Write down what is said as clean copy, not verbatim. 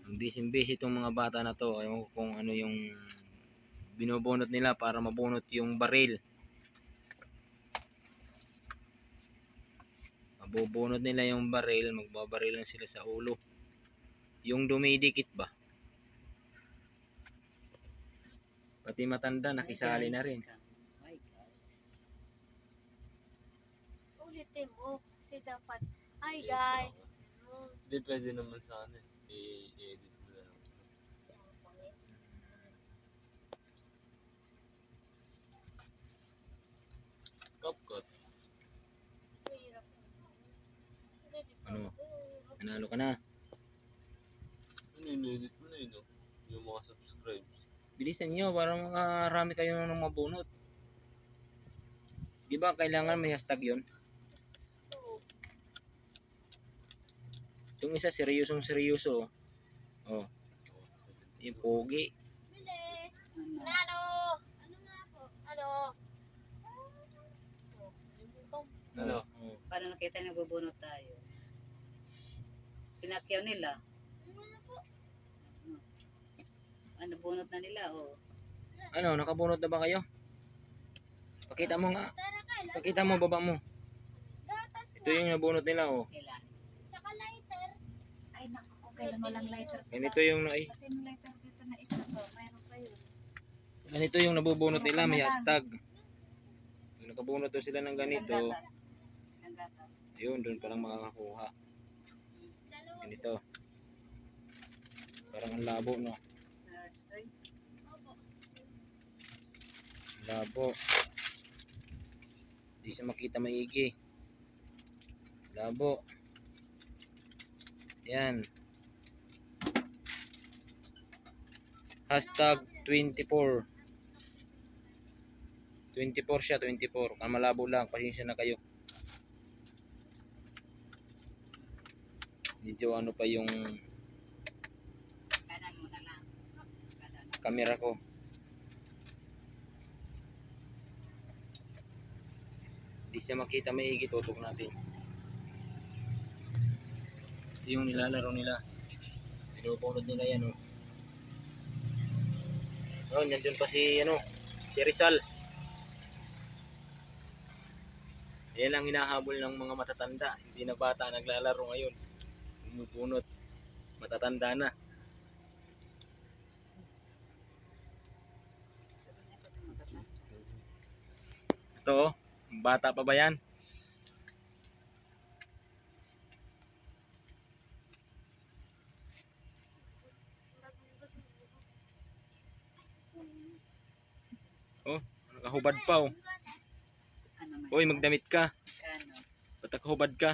Busy itong mga bata na to. Ewan ko kung ano yung binubunot nila para mabunot yung baril. Mabubunot nila yung baril, magbabaril lang sila sa ulo. Yung dumidikit ba? Pati matanda nakisali na rin. Ulitin mo kasi dapat. Hi guys. Hindi pwede naman sa ano. I-edit mo na lang. CapCut. Ano? Nanalo ka na. Ano in-edit mo na yun, no? Yung mga subscribes. Bilisan nyo para makarami kayo ng mabunot. Di ba kailangan may hashtag yun? Yung isa seryosong seryoso. Oh. Yung pogi. Ano? Ano nga po? Ano? Ano? Oh. Para nakita niya bubunot tayo. Pinakyaw nila. Ano, bunot na nila, oh. Ano, nakabunot na ba kayo? Pakita mo nga. Pakita mo, baba mo. Ito yung nabunot nila, oh. Kailan? Tsaka lighter. Ay, naku, kailan walang lighter. Ganito yung Kasi yung lighter dito na isa to, mayroon pa yun. ganito yung nabubunot nila, may hashtag. Kung nakabunot to sila ng ganito, Ng gatas. yun, doon palang makakakuha. Ganito. Parang ang labo, no? Nerd string. Labo. Hindi siya makita maigi. Labo. Yan. Hashtag 24. 24 siya, 24. Kung malabo lang, pasensya na kayo. Medyo ano pa yung Kanan mo na lang. camera ko. Hindi siya makita maigi, tutok natin. Ito yung nilalaro nila. Pinupulot nila yan, oh. Oh, nandun pa si, ano, si Rizal. Yan ang hinahabol ng mga matatanda. Hindi na bata naglalaro ngayon. Pumupunot. Matatanda na. Ito, oh. Bata pa ba yan? Oh, nakahubad pa, oh. Ano man? Uy, magdamit ka. Kano? Ba't nakahubad ka?